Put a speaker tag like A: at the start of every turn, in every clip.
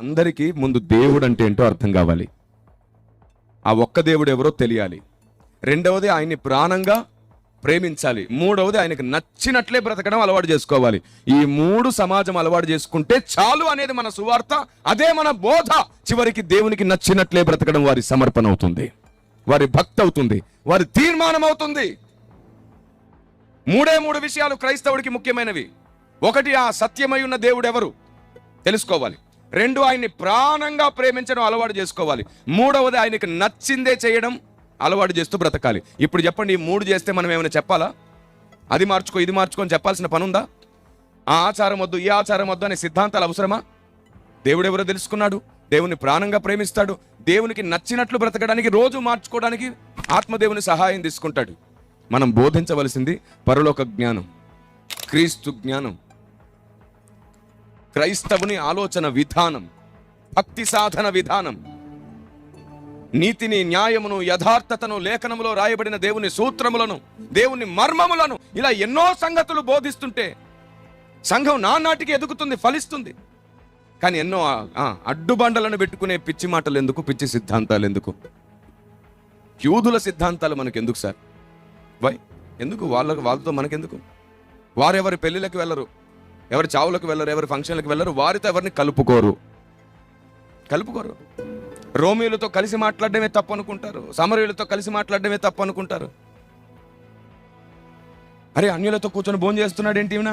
A: అందరికీ ముందు దేవుడు అంటే ఏంటో అర్థం కావాలి. ఆ ఒక్క దేవుడు ఎవరో తెలియాలి. రెండవది ఆయన్ని ప్రాణంగా ప్రేమించాలి. మూడవది ఆయనకు నచ్చినట్లే బ్రతకడం అలవాటు చేసుకోవాలి. ఈ మూడు సమాజం అలవాటు చేసుకుంటే చాలు అనేది మన సువార్త, అదే మన బోధ. చివరికి దేవునికి నచ్చినట్లే బ్రతకడం వారి సమర్పణ అవుతుంది, వారి భక్తి అవుతుంది, వారి తీర్మానం అవుతుంది. మూడు విషయాలు క్రైస్తవుడికి ముఖ్యమైనవి. ఒకటి, ఆ సత్యమై ఉన్న దేవుడు ఎవరు తెలుసుకోవాలి. రెండు, ఆయన్ని ప్రాణంగా ప్రేమించడం అలవాటు చేసుకోవాలి. మూడవది, ఆయనకు నచ్చిందే చేయడం అలవాటు చేస్తూ బ్రతకాలి. ఇప్పుడు చెప్పండి, ఈ మూడు చేస్తే మనం ఏమైనా చెప్పాలా? అది మార్చుకో ఇది మార్చుకొని చెప్పాల్సిన పని ఉందా? ఆ ఆచారం వద్దు ఈ ఆచారం వద్దు అనే సిద్ధాంతాలు అవసరమా? దేవుడు ఎవరో తెలుసుకున్నాడు, దేవుని ప్రాణంగా ప్రేమిస్తాడు, దేవునికి నచ్చినట్లు బ్రతకడానికి రోజు మార్చుకోవడానికి ఆత్మదేవుని సహాయం తీసుకుంటాడు. మనం బోధించవలసింది పరలోక జ్ఞానం, క్రీస్తు జ్ఞానం, క్రైస్తవుని ఆలోచన విధానం, భక్తి సాధన విధానం, నీతిని, న్యాయమును, యథార్థతను, లేఖనములో రాయబడిన దేవుని సూత్రములను, దేవుని మర్మములను, ఇలా ఎన్నో సంగతులు బోధిస్తుంటే సంఘం నానాటికి ఎదుగుతుంది, ఫలిస్తుంది. కానీ ఎన్నో అడ్డుబండలను పెట్టుకునే పిచ్చి మాటలు ఎందుకు, పిచ్చి సిద్ధాంతాలు ఎందుకు? యూదుల సిద్ధాంతాలు మనకు ఎందుకు సార్? వై ఎందుకు? వాళ్ళతో మనకెందుకు? వారెవరి పెళ్లిళ్ళకి వెళ్ళరు, ఎవరి చావులకు వెళ్ళరు, ఎవరి ఫంక్షన్లకు వెళ్ళరు, వారితో ఎవరిని కలుపుకోరు. రోమియోలతో కలిసి మాట్లాడడమే తప్పు అనుకుంటారు, సమరయులతో కలిసి మాట్లాడడమే తప్పు అనుకుంటారు. అరే అన్యులతో కూర్చొని భోజనం చేస్తున్నాడు ఏంటి ఈయన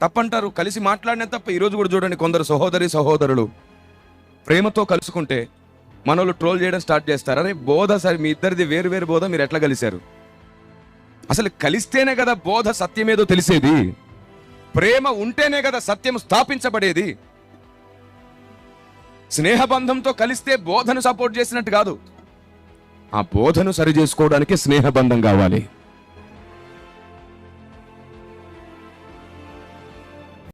A: తప్పంటారు, కలిసి మాట్లాడిన తప్ప. ఈరోజు కూడా చూడండి, కొందరు సహోదరులు ప్రేమతో కలుసుకుంటే మనోళ్ళు ట్రోల్ చేయడం స్టార్ట్ చేస్తారు. అరే బోధ సరే, మీ ఇద్దరిది వేరు వేరు బోధ, మీరు ఎట్లా కలిశారు? అసలు కలిస్తేనే కదా బోధ సత్యమేదో తెలిసేది, ప్రేమ ఉంటేనే కదా సత్యం స్థాపించబడేది. స్నేహబంధంతో కలిస్తే బోధను సపోర్ట్ చేసినట్టు కాదు, ఆ బోధను సరి చేసుకోవడానికి స్నేహబంధం కావాలి.